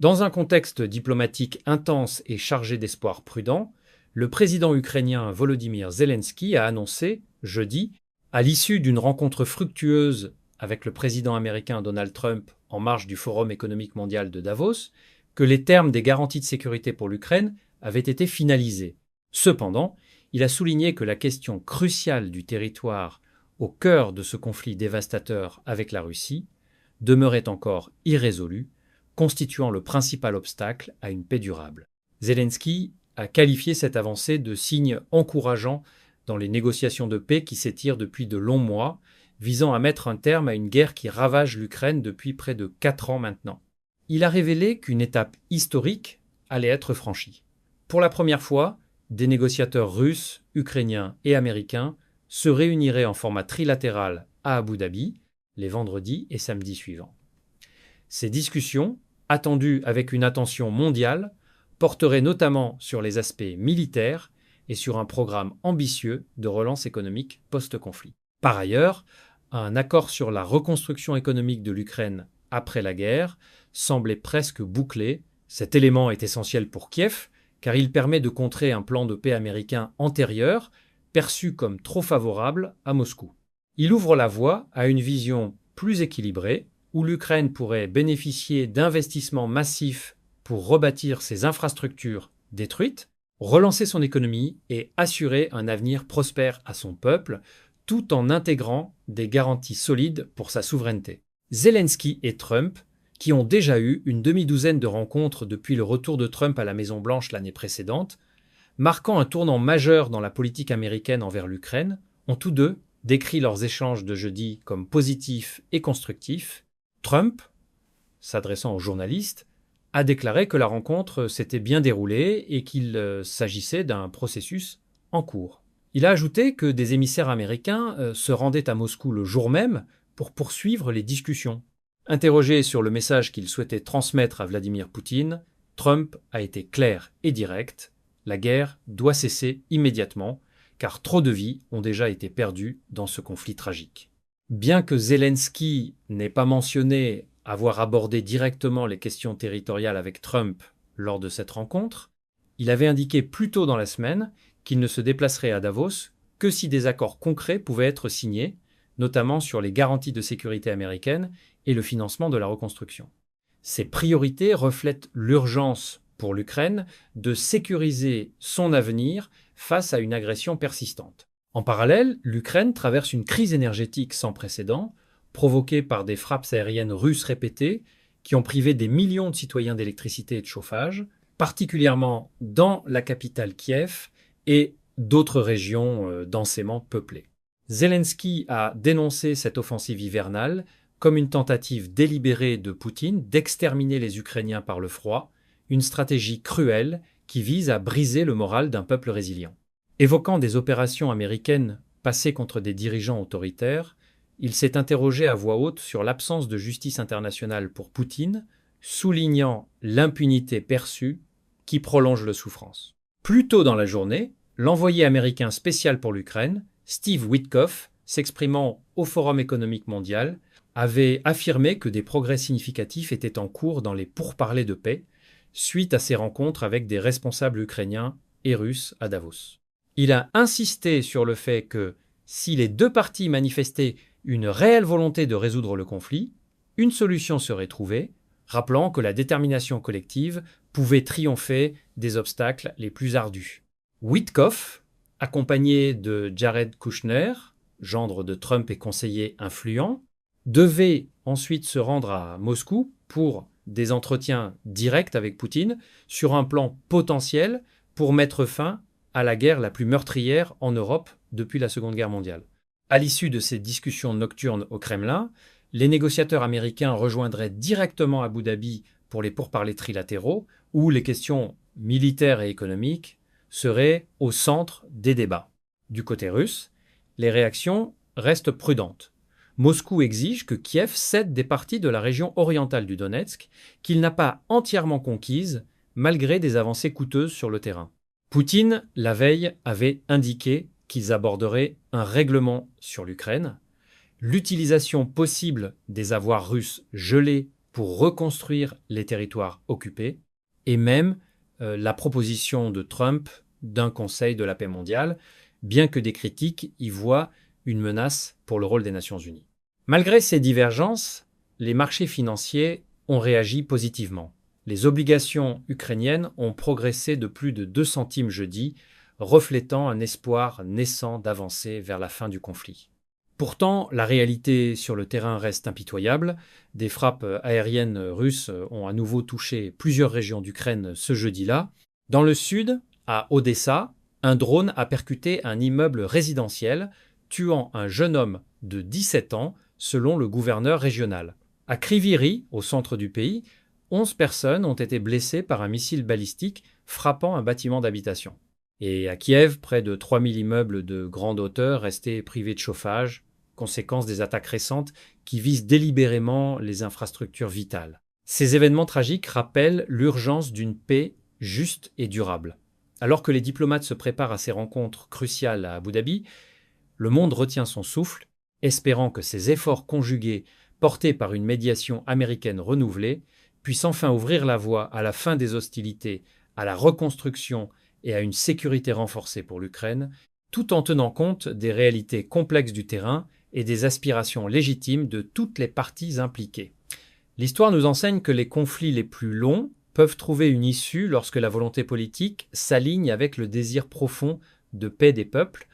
Dans un contexte diplomatique intense et chargé d'espoirs prudents, le président ukrainien Volodymyr Zelensky a annoncé, jeudi, à l'issue d'une rencontre fructueuse avec le président américain Donald Trump en marge du Forum économique mondial de Davos, que les termes des garanties de sécurité pour l'Ukraine avaient été finalisés. Cependant, il a souligné que la question cruciale du territoire au cœur de ce conflit dévastateur avec la Russie demeurait encore irrésolue, constituant le principal obstacle à une paix durable. Zelensky a qualifié cette avancée de signe encourageant dans les négociations de paix qui s'étirent depuis de longs mois, visant à mettre un terme à une guerre qui ravage l'Ukraine depuis près de 4 ans maintenant. Il a révélé qu'une étape historique allait être franchie. Pour la première fois, des négociateurs russes, ukrainiens et américains se réuniraient en format trilatéral à Abu Dhabi les vendredis et samedis suivants. Ces discussions, attendues avec une attention mondiale, porteraient notamment sur les aspects militaires et sur un programme ambitieux de relance économique post-conflit. Par ailleurs, un accord sur la reconstruction économique de l'Ukraine après la guerre semblait presque bouclé. Cet élément est essentiel pour Kiev, car il permet de contrer un plan de paix américain antérieur, perçu comme trop favorable à Moscou. Il ouvre la voie à une vision plus équilibrée, où l'Ukraine pourrait bénéficier d'investissements massifs pour rebâtir ses infrastructures détruites, relancer son économie et assurer un avenir prospère à son peuple, tout en intégrant des garanties solides pour sa souveraineté. Zelensky et Trump, qui ont déjà eu une demi-douzaine de rencontres depuis le retour de Trump à la Maison-Blanche l'année précédente, marquant un tournant majeur dans la politique américaine envers l'Ukraine, ont tous deux décrit leurs échanges de jeudi comme positifs et constructifs. Trump, s'adressant aux journalistes, a déclaré que la rencontre s'était bien déroulée et qu'il s'agissait d'un processus en cours. Il a ajouté que des émissaires américains se rendaient à Moscou le jour même pour poursuivre les discussions. Interrogé sur le message qu'il souhaitait transmettre à Vladimir Poutine, Trump a été clair et direct. La guerre doit cesser immédiatement, car trop de vies ont déjà été perdues dans ce conflit tragique. Bien que Zelensky n'ait pas mentionné avoir abordé directement les questions territoriales avec Trump lors de cette rencontre, il avait indiqué plus tôt dans la semaine qu'il ne se déplacerait à Davos que si des accords concrets pouvaient être signés, notamment sur les garanties de sécurité américaines et le financement de la reconstruction. Ces priorités reflètent l'urgence pour l'Ukraine de sécuriser son avenir face à une agression persistante. En parallèle, l'Ukraine traverse une crise énergétique sans précédent, provoquée par des frappes aériennes russes répétées qui ont privé des millions de citoyens d'électricité et de chauffage, particulièrement dans la capitale Kiev et d'autres régions densément peuplées. Zelensky a dénoncé cette offensive hivernale comme une tentative délibérée de Poutine d'exterminer les Ukrainiens par le froid, une stratégie cruelle qui vise à briser le moral d'un peuple résilient. Évoquant des opérations américaines passées contre des dirigeants autoritaires, il s'est interrogé à voix haute sur l'absence de justice internationale pour Poutine, soulignant l'impunité perçue qui prolonge la souffrance. Plus tôt dans la journée, l'envoyé américain spécial pour l'Ukraine, Steve Witkoff, s'exprimant au Forum économique mondial, avait affirmé que des progrès significatifs étaient en cours dans les pourparlers de paix, suite à ses rencontres avec des responsables ukrainiens et russes à Davos. Il a insisté sur le fait que, si les deux parties manifestaient une réelle volonté de résoudre le conflit, une solution serait trouvée, rappelant que la détermination collective pouvait triompher des obstacles les plus ardus. Witkoff, accompagné de Jared Kushner, gendre de Trump et conseiller influent, devait ensuite se rendre à Moscou pour des entretiens directs avec Poutine sur un plan potentiel pour mettre fin à la guerre la plus meurtrière en Europe depuis la Seconde Guerre mondiale. À l'issue de ces discussions nocturnes au Kremlin, les négociateurs américains rejoindraient directement Abu Dhabi pour les pourparlers trilatéraux, où les questions militaires et économiques seraient au centre des débats. Du côté russe, les réactions restent prudentes. Moscou exige que Kiev cède des parties de la région orientale du Donetsk qu'il n'a pas entièrement conquises, malgré des avancées coûteuses sur le terrain. Poutine, la veille, avait indiqué qu'ils aborderaient un règlement sur l'Ukraine, l'utilisation possible des avoirs russes gelés pour reconstruire les territoires occupés, et même la proposition de Trump d'un Conseil de la paix mondiale, bien que des critiques y voient une menace pour le rôle des Nations unies. Malgré ces divergences, les marchés financiers ont réagi positivement. Les obligations ukrainiennes ont progressé de plus de 2 centimes jeudi, reflétant un espoir naissant d'avancer vers la fin du conflit. Pourtant, la réalité sur le terrain reste impitoyable. Des frappes aériennes russes ont à nouveau touché plusieurs régions d'Ukraine ce jeudi-là. Dans le sud, à Odessa, un drone a percuté un immeuble résidentiel, tuant un jeune homme de 17 ans, selon le gouverneur régional. À Kryvyi, au centre du pays, 11 personnes ont été blessées par un missile balistique frappant un bâtiment d'habitation. Et à Kiev, près de 3000 immeubles de grande hauteur restaient privés de chauffage, conséquence des attaques récentes qui visent délibérément les infrastructures vitales. Ces événements tragiques rappellent l'urgence d'une paix juste et durable. Alors que les diplomates se préparent à ces rencontres cruciales à Abu Dhabi, le monde retient son souffle, espérant que ces efforts conjugués, portés par une médiation américaine renouvelée, puissent enfin ouvrir la voie à la fin des hostilités, à la reconstruction et à une sécurité renforcée pour l'Ukraine, tout en tenant compte des réalités complexes du terrain et des aspirations légitimes de toutes les parties impliquées. L'histoire nous enseigne que les conflits les plus longs peuvent trouver une issue lorsque la volonté politique s'aligne avec le désir profond de paix des peuples,